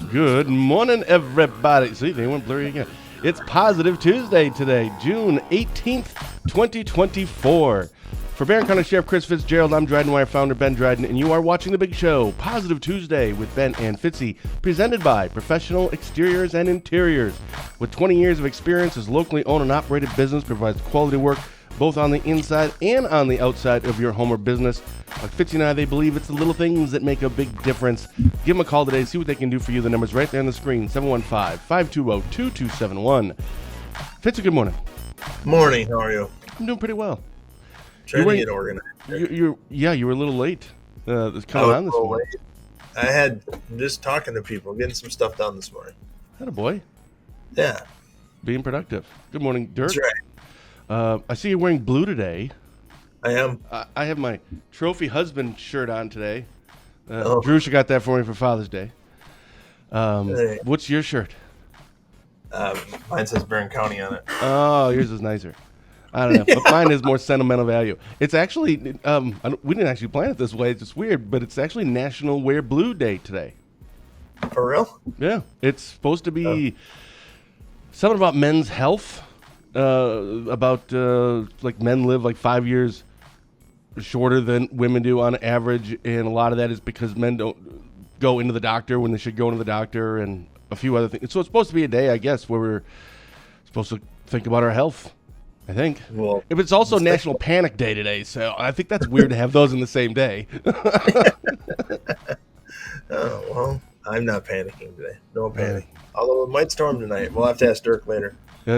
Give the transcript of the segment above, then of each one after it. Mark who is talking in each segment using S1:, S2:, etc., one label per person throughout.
S1: Good morning, everybody. See, they went blurry again. It's Positive Tuesday today, June 18th, 2024. For Barron County Sheriff Chris Fitzgerald, I'm Dryden Wire founder Ben Dryden, and you are watching The Big Show, Positive Tuesday with Ben and Fitzy, presented by Professional Exteriors and Interiors. With 20 years of experience as locally owned and operated business, provides quality work both on the inside and on the outside of your home or business. Like Fitzy and I, they believe it's the little things that make a big difference. Give them a call today, see what they can do for you. The number's right there on the screen, 715-520-2271. Fitzy, good morning.
S2: Morning, how are you?
S1: I'm doing pretty well.
S2: Trying to get organized.
S1: You were a little late. Coming on this morning.
S2: I had just talking to people, getting some stuff done this morning.
S1: Attaboy.
S2: Yeah.
S1: Being productive. Good morning, Dirk.
S2: That's right.
S1: I see you're wearing blue today.
S2: I am.
S1: I have my trophy husband shirt on today. Drusha got that for me for Father's Day. What's your shirt?
S2: Mine says Barron County on it.
S1: Oh, yours is nicer. I don't know, but mine is more sentimental value. It's actually, we didn't actually plan it this way. It's just weird, but it's actually National Wear Blue Day today.
S2: For real?
S1: Yeah. It's supposed to be something about men's health. About like men live like 5 years shorter than women do on average, and a lot of that is because men don't go into the doctor when they should go into the doctor, and a few other things. So it's supposed to be a day, I guess, where we're supposed to think about our health, I think.
S2: Well,
S1: if it's also National Panic Day today, so I think that's weird to have those in the same day.
S2: Oh, well, I'm not panicking today. No panic. Although it might storm tonight. We'll have to ask Dirk later.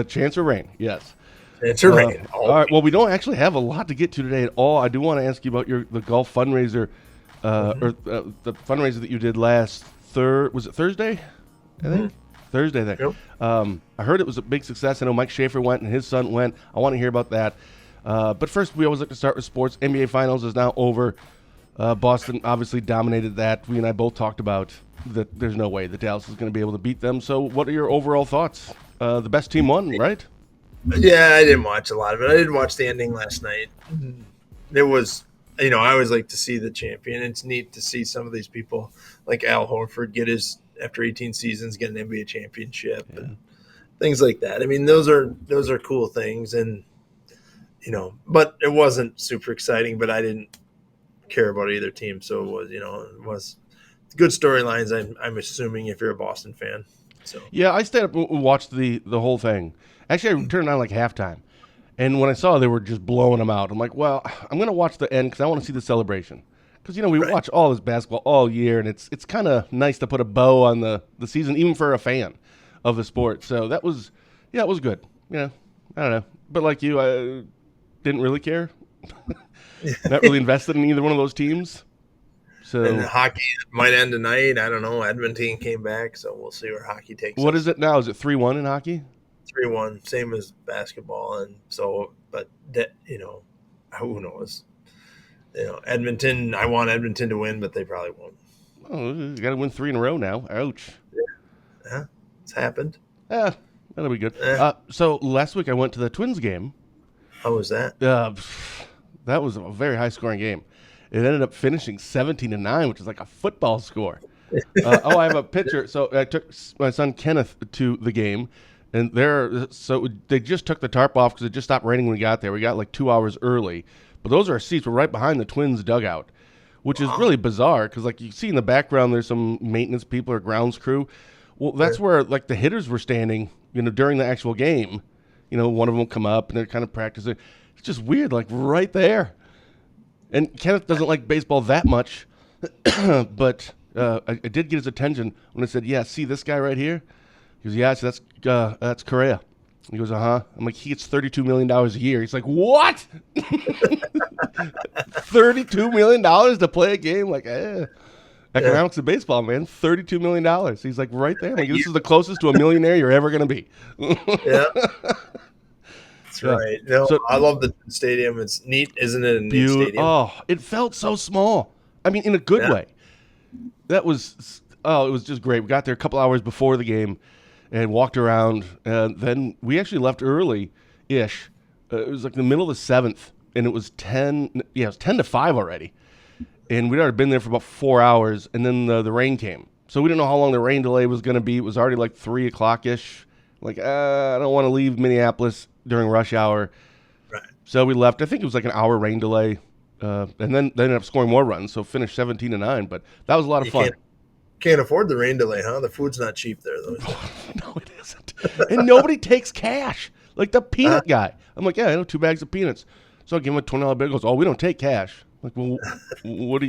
S1: Chance of rain, yes.
S2: Chance of rain.
S1: All right. Well, we don't actually have a lot to get to today at all. I do want to ask you about the golf fundraiser, or the fundraiser that you did last was it Thursday? I think Thursday. There.
S2: Yep.
S1: I heard it was a big success. I know Mike Schaefer went and his son went. I want to hear about that. But first, we always like to start with sports. NBA Finals is now over. Boston obviously dominated that. We and I both talked about that. There's no way that Dallas is going to be able to beat them. So, what are your overall thoughts? The best team won, right?
S2: Yeah, I didn't watch a lot of it. I did watch the ending last night. It was, I always like to see the champion. It's neat to see some of these people like Al Horford get his, after 18 seasons, get an NBA championship and things like that. I mean, those are cool things, and but it wasn't super exciting. But I didn't care about either team, so it was good storylines. I'm assuming if you're a Boston fan. So. Yeah,
S1: I stayed up and watched the whole thing. Actually, I turned on like halftime. And when I saw they were just blowing them out, I'm like, well, I'm going to watch the end because I want to see the celebration. Because, we watch all this basketball all year, and it's kind of nice to put a bow on the season, even for a fan of the sport. So that was, it was good. I don't know. But like you, I didn't really care. Not really invested in either one of those teams. So,
S2: and hockey might end tonight. I don't know. Edmonton came back, so we'll see where hockey takes us.
S1: What is it now? Is it 3-1 in hockey?
S2: 3-1, same as basketball. And so, but that, who knows? Edmonton, I want Edmonton to win, but they probably won't.
S1: Oh, you got to win 3 in a row now. Ouch.
S2: Yeah, it's happened.
S1: Yeah, that'll be good. So last week I went to the Twins game.
S2: How was that?
S1: That was a very high-scoring game. It ended up finishing 17-9, which is like a football score. I have a picture. So I took my son Kenneth to the game, and they just took the tarp off because it just stopped raining when we got there. We got like 2 hours early, but those are our seats. We're right behind the Twins dugout, which is really bizarre because like you see in the background, there's some maintenance people or grounds crew. Well, that's where like the hitters were standing, during the actual game. One of them will come up and they're kind of practicing. It's just weird, like right there. And Kenneth doesn't like baseball that much, but I did get his attention when I said, "Yeah, see this guy right here?" He goes, "Yeah, so that's Correa." He goes, "Uh-huh." I'm like, "He gets $32 million a year." He's like, "What? $32 million to play a game?" Like, economics of baseball, man. $32 million. He's like, right there. I'm like, this is the closest to a millionaire you're ever going to be.
S2: Yeah. That's right. I love the stadium. It's neat, isn't it? A neat stadium.
S1: Oh, it felt so small. I mean, in a good way. That was, it was just great. We got there a couple hours before the game and walked around. And then we actually left early-ish. It was like the middle of the 7th, and it was 10 to 5 already. And we'd already been there for about 4 hours, and then the rain came. So we didn't know how long the rain delay was going to be. It was already like 3 o'clock ish. Like, I don't want to leave Minneapolis during rush hour.
S2: Right.
S1: So we left. I think it was like an hour rain delay. And then they ended up scoring more runs, so finished 17-9. But that was a lot of fun.
S2: Can't afford the rain delay, huh? The food's not cheap there, though.
S1: No, it isn't. And nobody takes cash. Like the peanut guy. I'm like, yeah, I know 2 bags of peanuts. So I give him a $20 bill. He goes, oh, we don't take cash. I'm like, well, what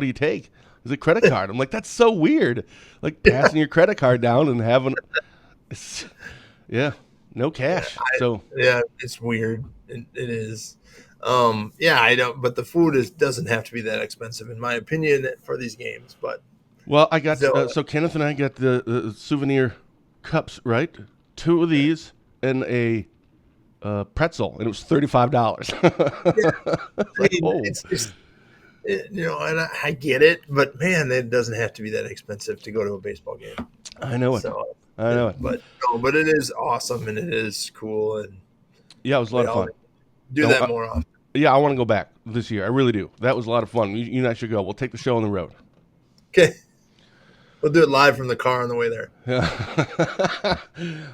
S1: do you take? Is it credit card? I'm like, that's so weird. Like passing your credit card down and having, no cash.
S2: Yeah, it's weird. It is. I don't. But the food doesn't have to be that expensive, in my opinion, for these games. But
S1: well, I got so Kenneth and I got the souvenir cups, right? 2 of these and a pretzel, and it was $35.
S2: It's just, and I get it, but man, it doesn't have to be that expensive to go to a baseball game.
S1: I know it.
S2: So,
S1: I know it.
S2: But it is awesome and it is cool, and
S1: yeah, it was a lot of fun.
S2: Do that more often.
S1: Yeah, I want to go back this year. I really do. That was a lot of fun. You and I should go. We'll take the show on the road.
S2: Okay. We'll do it live from the car on the way there.
S1: Yeah.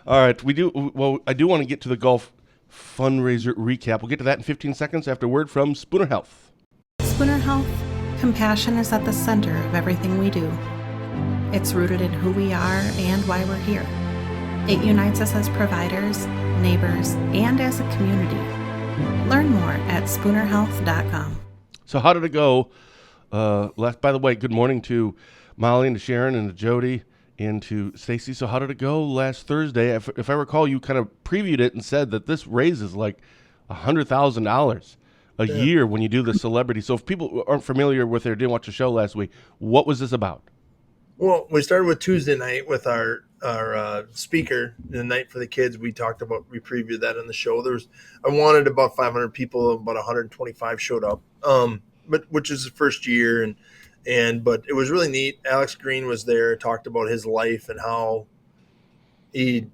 S1: All right. We do. Well, I do want to get to the golf fundraiser recap. We'll get to that in 15 seconds after word from Spooner Health.
S3: Spooner Health, compassion is at the center of everything we do. It's rooted in who we are and why we're here. It unites us as providers, neighbors, and as a community. Learn more at spoonerhealth.com.
S1: So how did it go? By the way, good morning to Molly and to Sharon and to Jody and to Stacy. So how did it go last Thursday? If I recall, you kind of previewed it and said that this raises like $100,000 a year when you do the celebrity. So if people aren't familiar with it or didn't watch the show last week, what was this about?
S2: Well, we started with Tuesday night with our speaker, the night for the kids. We previewed that on the show. I wanted about 500 people, about 125 showed up, but which is the first year, but it was really neat. Alex Green was there, talked about his life and how he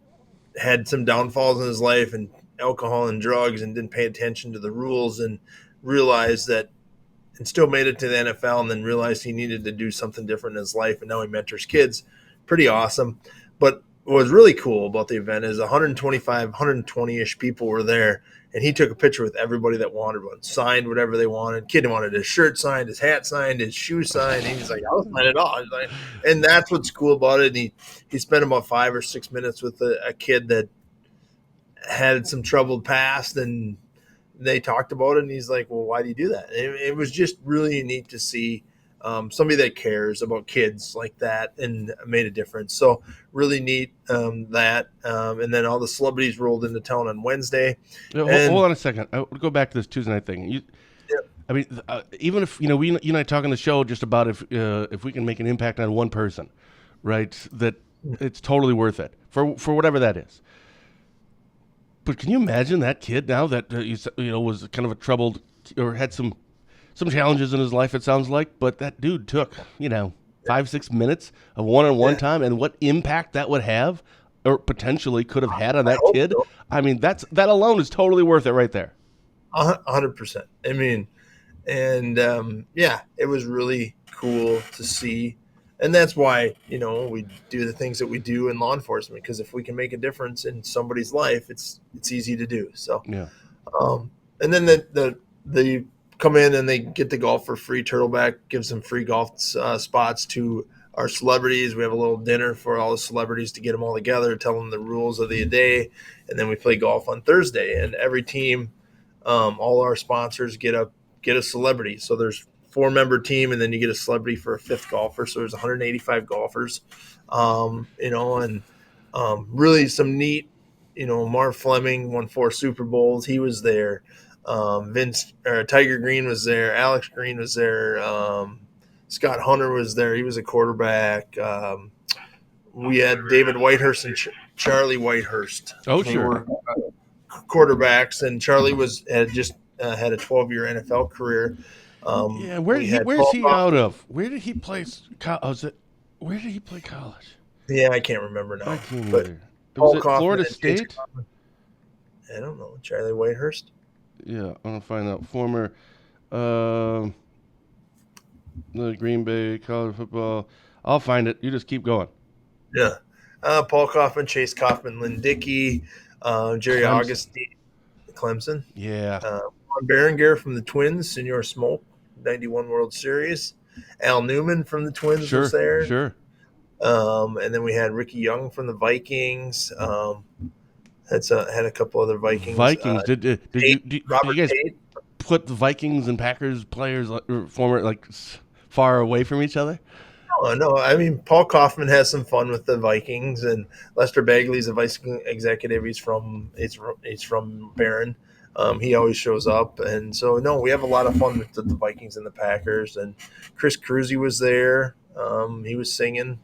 S2: had some downfalls in his life and alcohol and drugs and didn't pay attention to the rules and realized that, and still made it to the NFL, and then realized he needed to do something different in his life. And now he mentors kids. Pretty awesome. But what was really cool about the event is 125, 120-ish people were there, and he took a picture with everybody that wanted one, signed whatever they wanted. Kid wanted his shirt signed, his hat signed, his shoe signed. And he's like, I'll sign it all. And that's what's cool about it. And he spent about 5 or 6 minutes with a kid that had some troubled past, and they talked about it, and he's like, well, why do you do that? It was just really neat to see somebody that cares about kids like that and made a difference. So really neat that. And then all the celebrities rolled into town on Wednesday.
S1: Hold on a second. I would go back to this Tuesday night thing. I mean, even if, you and I talk on the show just about if we can make an impact on one person, right, that it's totally worth it for whatever that is. But can you imagine that kid now that was kind of a troubled or had some challenges in his life? It sounds like, but that dude took 5-6 minutes of one-on-one time, and what impact that would have, or potentially could have had on that kid. So. I mean, that alone is totally worth it right there.
S2: 100%. I mean, and it was really cool to see. And that's why, we do the things that we do in law enforcement, because if we can make a difference in somebody's life, it's easy to do. So,
S1: yeah.
S2: And then they come in and they get the golf for free. Turtleback gives them free golf spots to our celebrities. We have a little dinner for all the celebrities to get them all together, tell them the rules of the day. And then we play golf on Thursday, and every team, all our sponsors get a celebrity. So there's 4-member team, and then you get a celebrity for a 5th golfer. So there's 185 golfers, and really some neat, Marv Fleming won 4 Super Bowls. He was there. Tiger Green was there. Alex Green was there. Scott Hunter was there. He was a quarterback. We had David Whitehurst and Charlie Whitehurst.
S1: Oh, sure.
S2: Quarterbacks, and Charlie had just had a 12-year NFL career.
S1: Where's he out of? Where did he play? Where did he play college?
S2: Yeah, I can't remember now.
S1: I can't either. Was it Florida State?
S2: I don't know. Charlie Whitehurst?
S1: Yeah, I'm going to find out. Former the Green Bay college football. I'll find it. You just keep going.
S2: Yeah. Paul Kaufman, Chase Kaufman, Lynn Dickey, Jerry
S1: Clemson.
S2: Augustine, Clemson.
S1: Yeah.
S2: Ron Berenguer from the Twins, Senior Smoke, 91 World Series. Al Newman from the Twins was
S1: Sure.
S2: there.
S1: Sure.
S2: And then we had Ricky Young from the Vikings. Had a couple other Vikings.
S1: Vikings. Did you
S2: Robert
S1: guys
S2: Tate.
S1: put the Vikings and Packers players former far away from each other?
S2: Oh, no, I mean, Paul Kaufman has some fun with the Vikings, and Lester Bagley's a vice executive. He's from Barron. He always shows up, and so no, we have a lot of fun with the Vikings and the Packers. And Chris Cruzy was there. He was singing,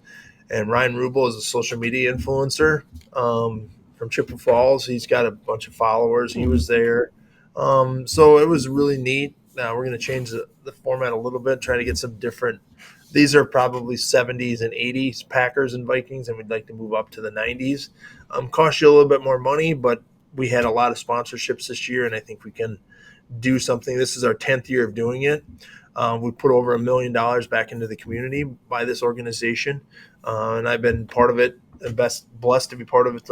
S2: and Ryan Rubel is a social media influencer from Chippewa Falls. He's got a bunch of followers. He was there, so it was really neat. Now we're going to change the format a little bit, try to get some different. These are probably 70s and 80s Packers and Vikings, and we'd like to move up to the 90s. Cost you a little bit more money, but we had a lot of sponsorships this year, and I think we can do something. This is our 10th year of doing it. We put over $1 million back into the community by this organization, and I've been part of it. Blessed to be part of it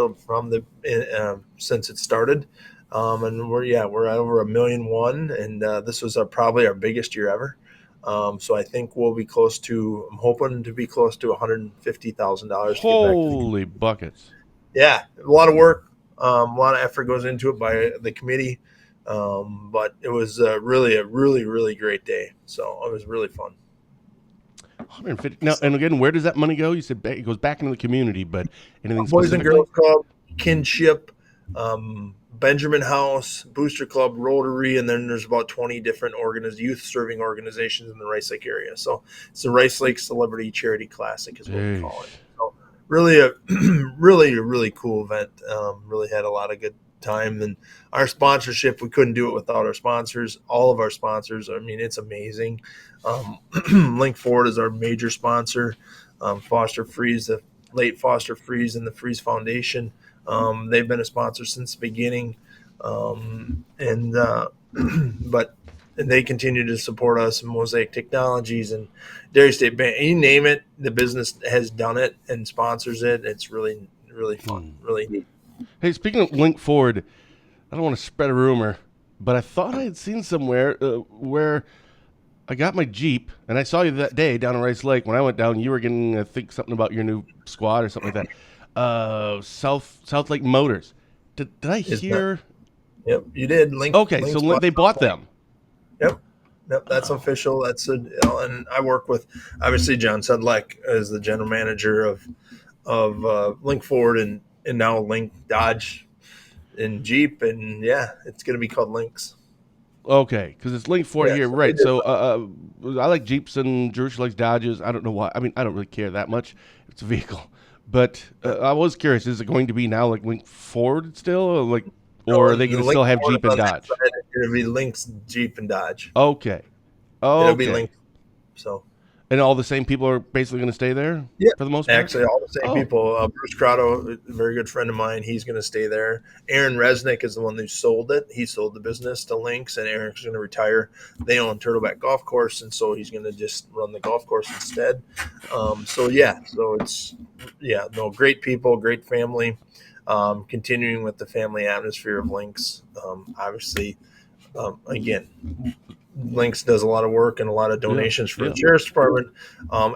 S2: since it started. And we're at over $1.1 million, and this was probably our biggest year ever. So I think we'll be I'm hoping to be close to $150,000.
S1: Holy buckets.
S2: Yeah, a lot of work, a lot of effort goes into it by the committee. But it was really a really, really great day. So it was really fun.
S1: 150. Now, and again, where does that money go? You said it goes back into the community, but anything
S2: Boys and
S1: specifically?
S2: Girls Club, Kinship, Benjamin House, Booster Club, Rotary, and then there's about 20 different youth-serving organizations in the Rice Lake area. So it's the Rice Lake Celebrity Charity Classic is what we call it. So really really cool event. Really had a lot of good time. And our sponsorship, we couldn't do it without our sponsors. All of our sponsors, I mean, it's amazing. Link Forward is our major sponsor. Foster Freeze, the late Foster Freeze, and the Freeze Foundation. They've been a sponsor since the beginning, but they continue to support us. Mosaic Technologies and Dairy State Bank, you name it, the business has done it and sponsors it. It's really, really fun, really neat.
S1: Hey, speaking of Link Forward, I don't want to spread a rumor, but I thought I had seen somewhere where I got my Jeep, and I saw you that day down in Rice Lake. When I went down, you were getting, I think, something about your new squad or something like that. South Lake Motors. Did I hear?
S2: Yep, you did. Link.
S1: Okay, so they bought them.
S2: Yep, that's official. And I work with obviously John Sedlak as the general manager of Link Ford and now Link Dodge and Jeep, and yeah, it's going to be called Lynx.
S1: Okay, because it's Link Ford here,
S2: so
S1: right? So I like Jeeps and George likes Dodges. I don't know why. I mean, I don't really care that much. It's a vehicle. But I was curious, is it going to be now like Link Ford still? Or are they going to still have Jeep and Dodge?
S2: It's going to be Lynx, Jeep, and Dodge.
S1: Okay.
S2: It'll be Lynx. So.
S1: And all the same people are basically going to stay there for the most part?
S2: Actually, all the same people. Bruce Crotto, a very good friend of mine, he's going to stay there. Aaron Resnick is the one who sold it. He sold the business to Lynx, and Aaron's going to retire. They own Turtleback Golf Course, and so he's going to just run the golf course instead. Great people, great family. Continuing with the family atmosphere of Lynx. Obviously, again, Lynx does a lot of work and a lot of donations for the Sheriff's Department,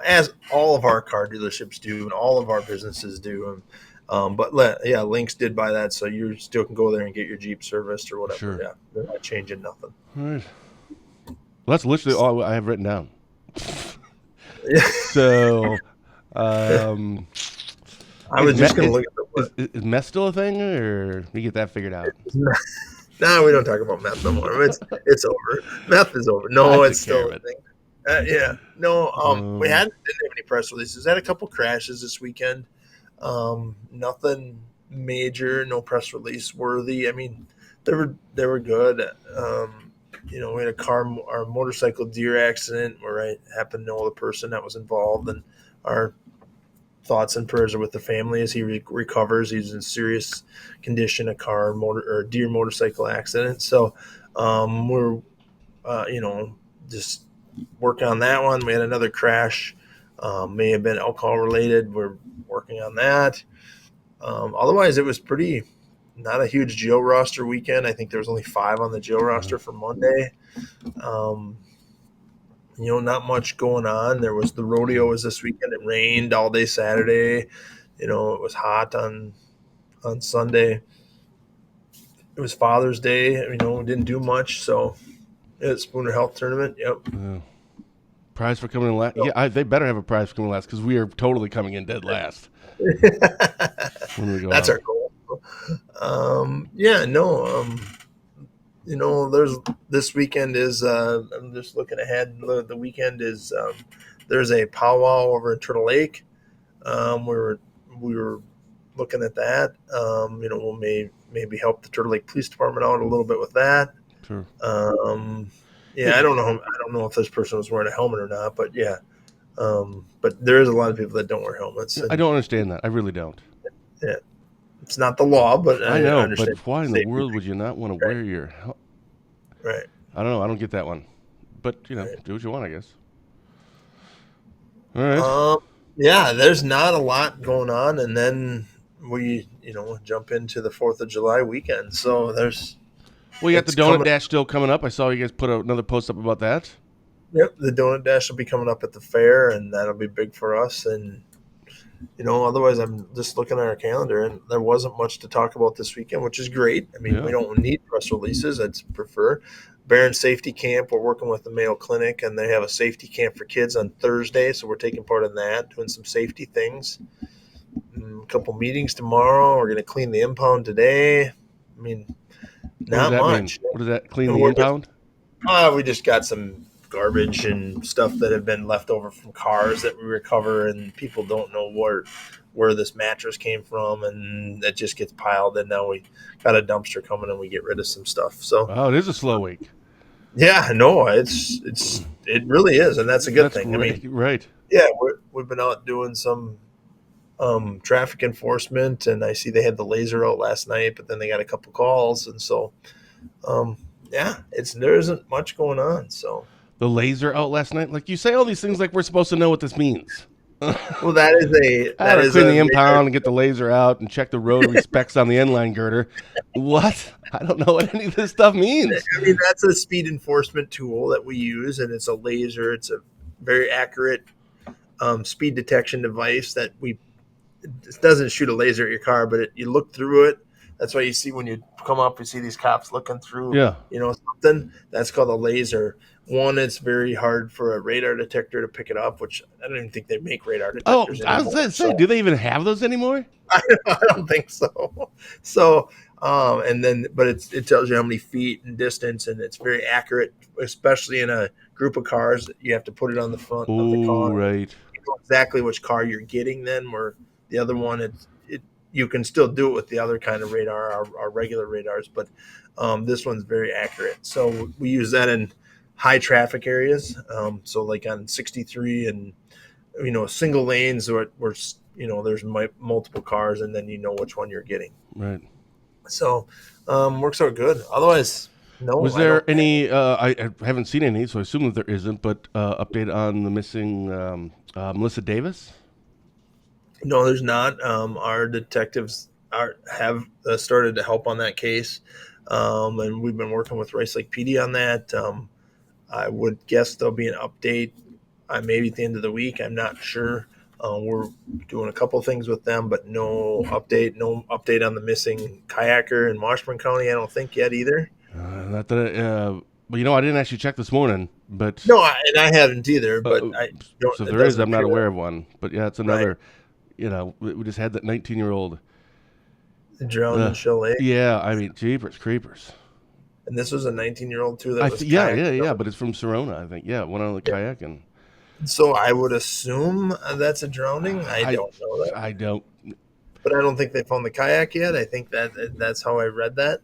S2: as all of our car dealerships do and all of our businesses do. Lynx did buy that, so you still can go there and get your Jeep serviced or whatever.
S1: Sure.
S2: Yeah, they're not changing nothing.
S1: All right. Well, that's literally all I have written down. So,
S2: I was just going to look at
S1: is meth still a thing, or we get that figured out?
S2: No, we don't talk about meth no more. It's over. Meth is over. No, it's still a thing. We didn't have any press releases. Had a couple crashes this weekend. Nothing major, no press release worthy. I mean, they were good. We had our motorcycle deer accident where I happened to know the person that was involved, and our thoughts and prayers are with the family as he recovers. He's in serious condition, a deer motorcycle accident. So we're, just working on that one. We had another crash May have been alcohol related. We're working on that. Otherwise, it was not a huge Geo roster weekend. I think there was only 5 on the Geo roster for Monday. Um, not much going on. There was the rodeo was this weekend. It rained all day Saturday. It was hot on Sunday. It was Father's Day. We didn't do much. So, Spooner Health Tournament. Yep.
S1: Prize for coming in last.
S2: So.
S1: Yeah, they better have a prize for coming last because we are totally coming in dead last. When we go
S2: That's
S1: out.
S2: our goal. There's this weekend is. I'm just looking ahead. The weekend is. There's a powwow over in Turtle Lake. We were looking at that. We'll maybe help the Turtle Lake Police Department out a little bit with that.
S1: Sure.
S2: I don't know. I don't know if this person was wearing a helmet or not, but yeah. But there is a lot of people that don't wear helmets.
S1: I don't understand that. I really don't.
S2: Yeah, it's not the law, but
S1: I know.
S2: understand.
S1: But why in the world would you not want to wear your helmet?
S2: Right.
S1: I don't know. I don't get that one. But do what you want, I guess. All right.
S2: Yeah, there's not a lot going on, and then we, jump into the 4th of July weekend. So there's.
S1: Well, you got the Donut Dash still coming up. I saw you guys put another post up about that.
S2: Yep, the Donut Dash will be coming up at the fair, and that'll be big for us. And otherwise, I'm just looking at our calendar, and there wasn't much to talk about this weekend, which is great. I mean, we don't need press releases. I'd prefer. Barron Safety Camp, we're working with the Mayo Clinic, and they have a safety camp for kids on Thursday, so we're taking part in that, doing some safety things. A couple meetings tomorrow. We're going to clean the impound today. I mean, not much.
S1: What does that clean the impound?
S2: We just got some garbage and stuff that have been left over from cars that we recover, and people don't know where this mattress came from, and that just gets piled. And now we got a dumpster coming, and we get rid of some stuff. So,
S1: it is a slow week.
S2: Yeah, no, it really is, and that's a good thing.
S1: Right,
S2: I mean,
S1: right.
S2: Yeah, we've been out doing some traffic enforcement, and I see they had the laser out last night, but then they got a couple calls, and so there isn't much going on. So
S1: the laser out last night, like you say all these things like we're supposed to know what this means.
S2: Well, that is
S1: clean the impound and get the laser out and check the rotary specs on the end-line girder. What? I don't know what any of this stuff means.
S2: I mean, that's a speed enforcement tool that we use, and it's a laser. It's a very accurate speed detection device that it doesn't shoot a laser at your car, but you look through it. That's why you see when you come up, you see these cops looking through, something. That's called a laser. One, it's very hard for a radar detector to pick it up, which I don't even think they make radar detectors anymore.
S1: I was going to say, do they even have those anymore?
S2: I don't think so. So, but it tells you how many feet and distance, and it's very accurate, especially in a group of cars. You have to put it on the front of the car.
S1: Right.
S2: You know exactly which car you're getting then, where the other one, you can still do it with the other kind of radar, our regular radars, but this one's very accurate. So we use that in high traffic areas. So like on 63 and, single lanes where there's multiple cars, and then you know which one you're getting.
S1: Right.
S2: So works out good. Otherwise, no.
S1: Was there any, I haven't seen any, so I assume that there isn't, but update on the missing Melissa Davis?
S2: No, there's not. Our detectives have started to help on that case, and we've been working with Rice Lake PD on that. I would guess there'll be an update maybe at the end of the week. I'm not sure. We're doing a couple things with them, but no update on the missing kayaker in Washburn County, I don't think yet either.
S1: Not that, but I didn't actually check this morning. But
S2: no, and I haven't either. But
S1: so if there is, I'm not aware of one. But yeah, it's another. Right. We just had that 19-year-old
S2: drowned in Shell Lake.
S1: Yeah, I mean, jeepers creepers.
S2: And this was a 19-year-old too. That was
S1: yeah. But it's from Serona, I think. Yeah, went on the kayak and.
S2: So I would assume that's a drowning. I don't know that.
S1: I don't.
S2: But I don't think they found the kayak yet. I think that's how I read that.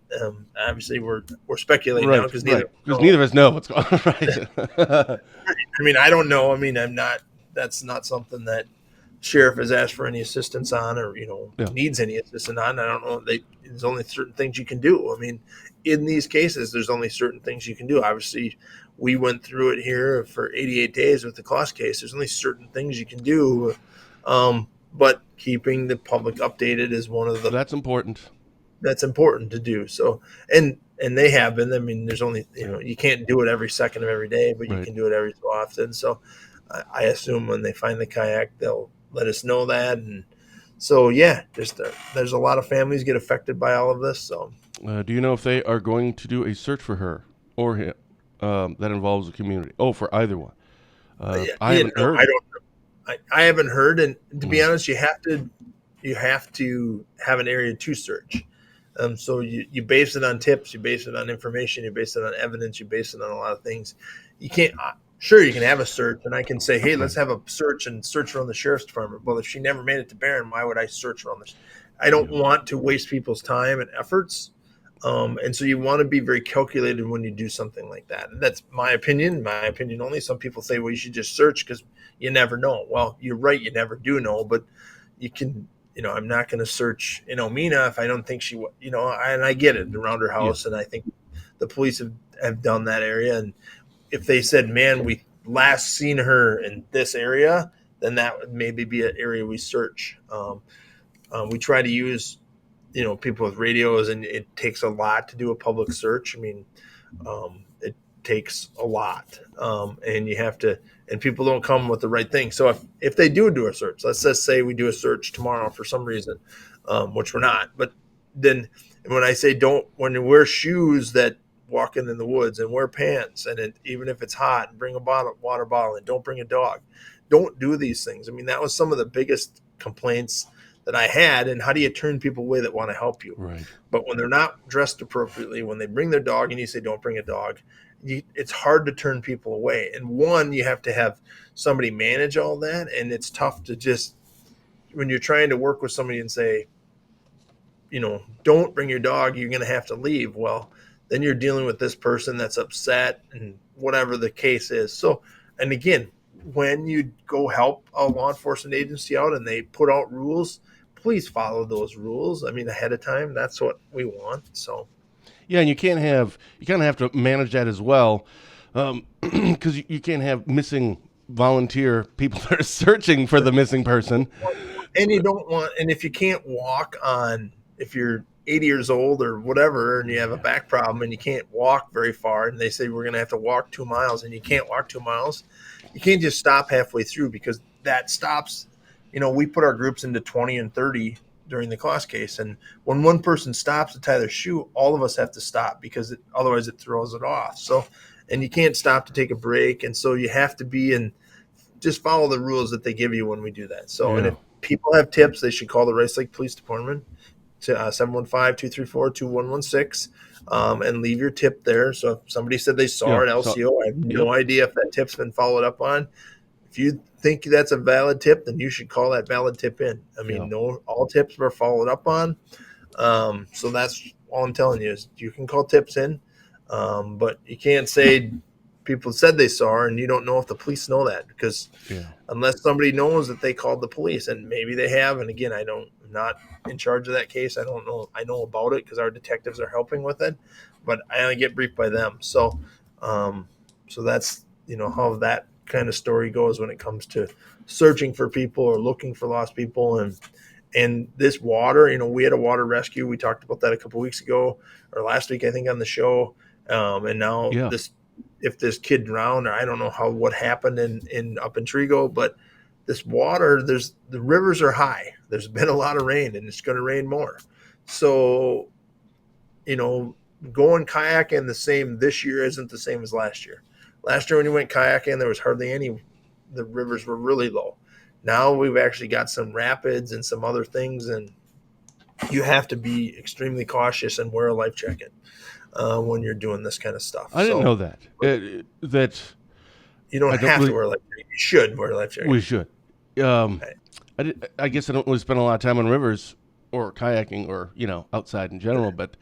S2: Obviously, we're speculating now because neither
S1: of us know what's going on. Right.
S2: I mean, I don't know. I mean, I'm not. That's not something that sheriff has asked for any assistance on, or needs any assistance on. I don't know. There's only certain things you can do. I mean, in these cases, there's only certain things you can do. Obviously, we went through it here for 88 days with the cost case. There's only certain things you can do, but keeping the public updated is one of the
S1: That's important.
S2: that's important to do. So, and they have been. I mean, there's only you can't do it every second of every day, but you
S1: Right.
S2: can do it every so often. So, I assume when they find the kayak, they'll let us know that. And so, yeah, just there's a lot of families get affected by all of this. So,
S1: Do you know if they are going to do a search for her or him that involves the community? Oh, for either one. I haven't heard.
S2: I don't. I haven't heard, and to be honest, you have to have an area to search. So you base it on tips, you base it on information, you base it on evidence, you base it on a lot of things. You can't. Sure, you can have a search, and I can say, hey, let's have a search and search around the sheriff's department. Well, if she never made it to Barron, why would I search around this? I don't want to waste people's time and efforts. And so you want to be very calculated when you do something like that. And that's my opinion only. Some people say, well, you should just search because you never know. Well, you're right. You never do know, but you can, I'm not going to search in Omina if I don't think she, and I get it around her house. And I think the police have done that area. And if they said, man, we last seen her in this area, then that would maybe be an area we search. We try to use, people with radios, and it takes a lot to do a public search. I mean, it takes a lot, and you have to, and people don't come with the right thing. So if they do a search, let's just say we do a search tomorrow for some reason, which we're not, but then when I say when you wear shoes that walking in the woods and wear pants, and even if it's hot, and bring a water bottle, and don't bring a dog, don't do these things. I mean, that was some of the biggest complaints that I had. And how do you turn people away that want to help you?
S1: Right.
S2: But when they're not dressed appropriately, when they bring their dog and you say, don't bring a dog, it's hard to turn people away. And one, you have to have somebody manage all that. And it's tough to just, when you're trying to work with somebody and say, don't bring your dog, you're going to have to leave. Well, then you're dealing with this person that's upset and whatever the case is. So, and again, when you go help a law enforcement agency out and they put out rules, please follow those rules. I mean, ahead of time, that's what we want. So,
S1: yeah, and you kind of have to manage that as well, because you can't have missing volunteer people that are searching for the missing person.
S2: And you don't want, and if you can't walk if you're 80 years old or whatever, and you have a back problem and you can't walk very far, and they say we're going to have to walk 2 miles, and you can't walk 2 miles, you can't just stop halfway through, because that stops. We put our groups into 20 and 30 during the cost case. And when one person stops to tie their shoe, all of us have to stop, because otherwise it throws it off. So, and you can't stop to take a break. And so you have to just follow the rules that they give you when we do that. So, And if people have tips, they should call the Rice Lake Police Department to 715-234-2116 and leave your tip there. So if somebody said they saw an LCO, I have no idea if that tip's been followed up on. If you think that's a valid tip, then you should call that valid tip in. I mean, all tips were followed up on. So that's all I'm telling you is you can call tips in, but you can't say people said they saw her and you don't know if the police know that, because unless somebody knows that they called the police, and maybe they have. And again, I'm not in charge of that case. I don't know. I know about it because our detectives are helping with it, but I only get briefed by them. So, so that's, how that kind of story goes when it comes to searching for people or looking for lost people. And this water, we had a water rescue. We talked about that a couple of weeks ago or last week, I think, on the show. And now if this kid drowned, or I don't know what happened up in Trigo, but this water, the rivers are high. There's been a lot of rain, and it's going to rain more. So, going kayaking this year isn't the same as last year. Last year when you went kayaking, there was hardly any. The rivers were really low. Now we've actually got some rapids and some other things, and you have to be extremely cautious and wear a life jacket when you're doing this kind of stuff.
S1: I didn't know that. That
S2: you don't have to wear a life jacket. You should wear a life jacket.
S1: We should. I guess I don't really spend a lot of time on rivers or kayaking or outside in general, but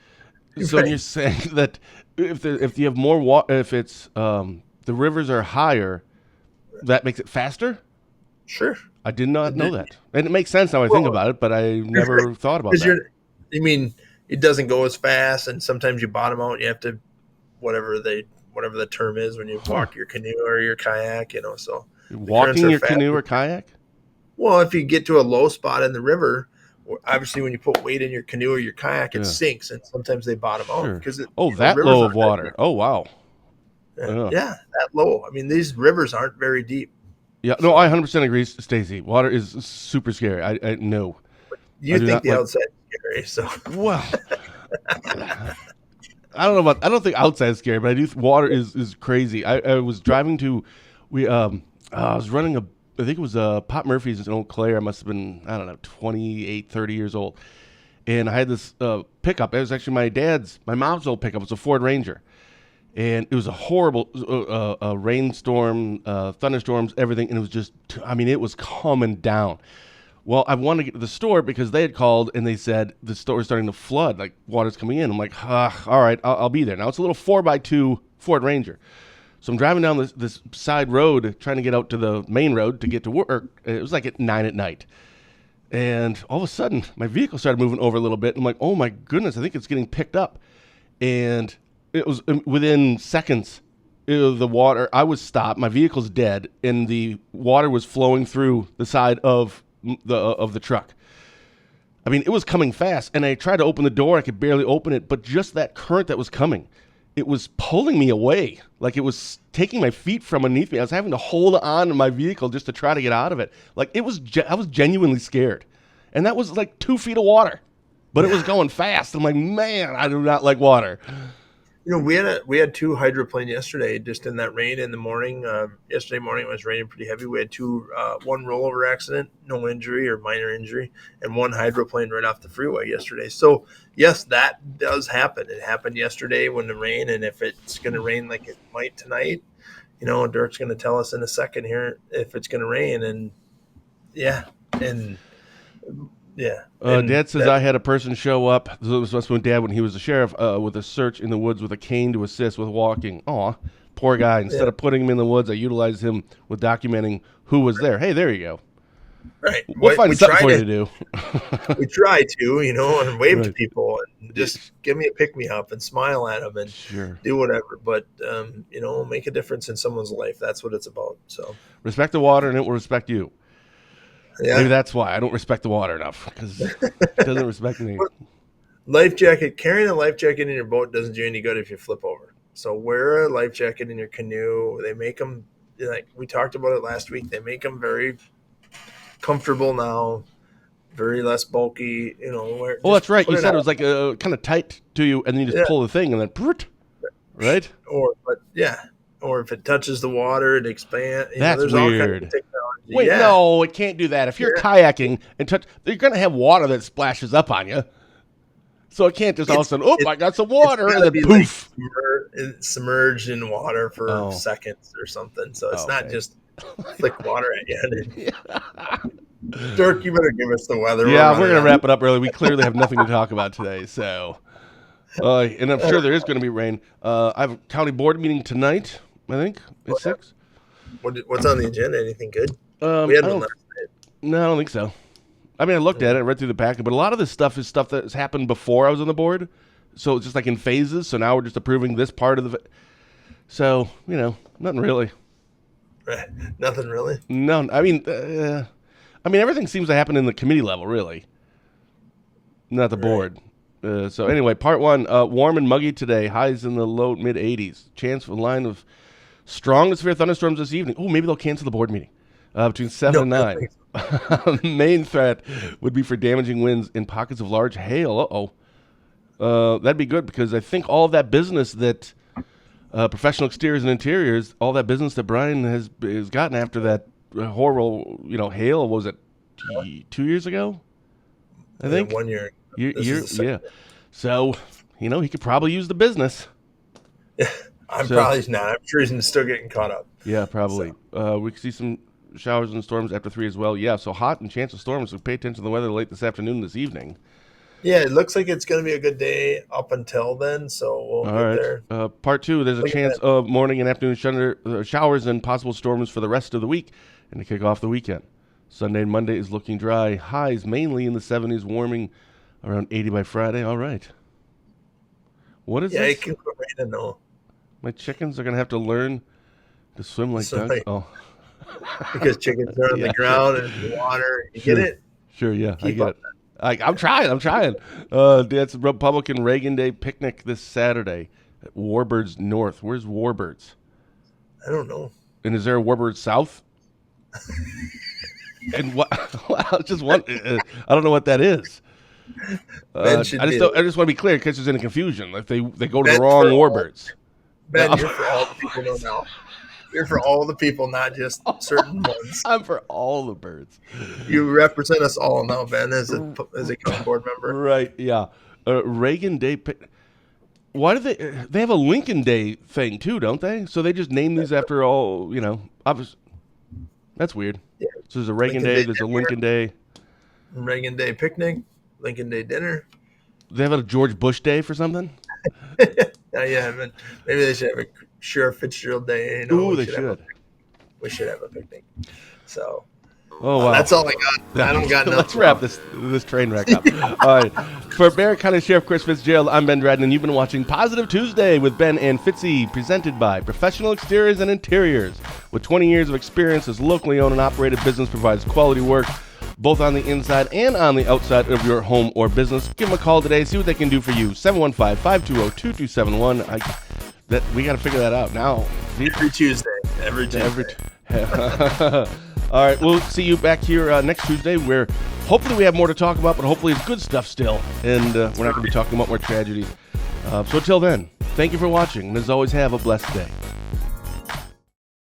S1: so you're saying that if you have more water, if it's the rivers are higher, that makes it faster?
S2: Sure.
S1: I did not know that. And it makes sense now I think about it, but I never thought about that.
S2: It doesn't go as fast, and sometimes you bottom out. You have to, whatever they whatever the term is when you walk your canoe or your kayak, so the currents
S1: Walking
S2: are
S1: your
S2: fast.
S1: canoe or kayak?
S2: Well, if you get to a low spot in the river, obviously when you put weight in your canoe or your kayak, it sinks, and sometimes they bottom out because
S1: that
S2: rivers
S1: low of
S2: aren't that
S1: water.
S2: deep.
S1: Oh, wow.
S2: Yeah, that low. I mean, these rivers aren't very deep.
S1: Yeah, no, I 100% agree, Stacey. Water is super scary. I know.
S2: You think the outside is scary, so.
S1: Well, I don't think outside is scary, but I do. Water is crazy. I was driving to, I was running I think it was Pop Murphy's in Eau Claire. I must have been, I don't know, 28, 30 years old. And I had this pickup. It was actually my mom's old pickup. It was a Ford Ranger. And it was a horrible rainstorm, thunderstorms, everything. And it was just, it was coming down. Well, I wanted to get to the store because they had called and they said the store is starting to flood, like water's coming in. I'm like, all right, I'll be there. Now it's a little 4x2 Ford Ranger. So I'm driving down this side road trying to get out to the main road to get to work. It was like at 9 at night. And all of a sudden, my vehicle started moving over a little bit. I'm like, oh my goodness, I think it's getting picked up. And it was within seconds, the water, I was stopped, my vehicle's dead, and the water was flowing through the side of the truck. I mean, it was coming fast, and I tried to open the door. I could barely open it, but just that current that was coming, it was pulling me away. Like it was taking my feet from underneath me. I was having to hold on to my vehicle just to try to get out of it. Like I was genuinely scared. And that was like 2 feet of water, but it was going fast. I'm like, man, I do not like water.
S2: We had 2 hydroplane yesterday, just in that rain in the morning. Yesterday morning it was raining pretty heavy. We had 2, one rollover accident, no injury or minor injury, and 1 hydroplane right off the freeway yesterday. So yes, that does happen. It happened yesterday when the rain, and if it's going to rain like it might tonight, Dirk's going to tell us in a second here if it's going to rain, and yeah.
S1: Dad says I had a person show up. This was supposed to be Dad when he was the sheriff with a search in the woods with a cane to assist with walking. Aw, poor guy. Instead of putting him in the woods, I utilized him with documenting who was there. Hey, there you go.
S2: Right.
S1: We'll find something for you to do.
S2: We try to, and wave to people and just give me a pick-me-up and smile at them and do whatever. But, make a difference in someone's life. That's what it's about. So
S1: respect the water and it will respect you.
S2: Yeah.
S1: Maybe that's why I don't respect the water enough, because it doesn't respect me.
S2: Life jacket, carrying a life jacket in your boat doesn't do any good if you flip over. So wear a life jacket in your canoe. They make them, like we talked about it last week, they make them very comfortable now, very less bulky.
S1: Well, that's right. You said it was like kind of tight to you, and then you just pull the thing, and then, right?
S2: Or if it touches the water, it expands.
S1: That's
S2: there's
S1: weird.
S2: All kinds of technology.
S1: Wait, no, it can't do that. If you're kayaking and you're going to have water that splashes up on you. So it can't just all of a sudden, I got some water, and then poof.
S2: Like submerged in water for seconds or something. So it's not just flick water at you. Dirk, you better give us the weather.
S1: Yeah, we're going to wrap it up early. We clearly have nothing to talk about today. So, and I'm sure there is going to be rain. I have a county board meeting tonight, I think. It's 6.
S2: What's on the agenda? Anything good?
S1: We had one last night. No, I don't think so. I mean, I looked at it, I read through the packet, but a lot of this stuff is stuff that's happened before I was on the board. So it's just like in phases. So now we're just approving this part of the. So, nothing really.
S2: Right. Nothing really?
S1: No, I mean, everything seems to happen in the committee level, really. Not the board. So anyway, part 1, warm and muggy today. Highs in the low mid 80s. Chance for a line of strong to severe thunderstorms this evening. Oh, maybe they'll cancel the board meeting between 7 and 9. Main threat would be for damaging winds in pockets of large hail. That'd be good because I think all of that business that professional exteriors and interiors, all that business that Brian has gotten after that horrible, hail, was it 2 years ago? I think
S2: 1 year.
S1: Yeah. So, he could probably use the business.
S2: Probably not. I'm sure he's still getting caught up.
S1: Yeah, probably. So. We could see some showers and storms after 3 as well. Yeah, so hot and chance of storms. So pay attention to the weather late this afternoon, this evening.
S2: Yeah, it looks like it's going to be a good day up until then, so we'll get there.
S1: Part 2, there's a chance of morning and afternoon showers and possible storms for the rest of the week and to kick off the weekend. Sunday and Monday is looking dry. Highs mainly in the 70s, warming around 80 by Friday. All right. What is this?
S2: Yeah, it can quit raining, though.
S1: My chickens are gonna have to learn to swim like ducks. Oh,
S2: because chickens are on the ground and water. You get it?
S1: Sure, yeah, I
S2: Keep
S1: get
S2: up.
S1: it. I'm trying. That's Republican Reagan Day picnic this Saturday at Warbirds North. Where's Warbirds?
S2: I don't know.
S1: And is there a Warbirds South? And what? Just one. I don't know what that is. I just want to be clear in case there's any confusion. If they go to the wrong Warbirds.
S2: Ben, you're for all the people who know. You're for all the people, not just certain ones.
S1: I'm for all the birds.
S2: You represent us all now, Ben, as a county board member.
S1: Right? Yeah. Reagan Day. Why do they have a Lincoln Day thing too? Don't they? So they just name these after all. That's weird.
S2: Yeah.
S1: So there's a Reagan Day. There's a Lincoln Day.
S2: Reagan Day picnic. Lincoln Day dinner.
S1: They have a George Bush Day for something.
S2: Yeah, but maybe they should have a Sheriff Fitzgerald Day.
S1: Ooh, they should.
S2: We should have a picnic. So,
S1: wow.
S2: That's all I got. I don't got nothing.
S1: Let's wrap this train wreck up. All right. For Barrett County Sheriff Chris Fitzgerald, I'm Ben Dradden, and you've been watching Positive Tuesday with Ben and Fitzy, presented by Professional Exteriors and Interiors. With 20 years of experience, this locally owned and operated business provides quality work both on the inside and on the outside of your home or business. Give them a call today. See what they can do for you. 715-520-2271. We got to figure that out now.
S2: Every Tuesday.
S1: All right, we'll see you back here next Tuesday, where hopefully we have more to talk about, but hopefully it's good stuff still, and we're not going to be talking about more tragedies. So until then, thank you for watching, and as always, have a blessed day.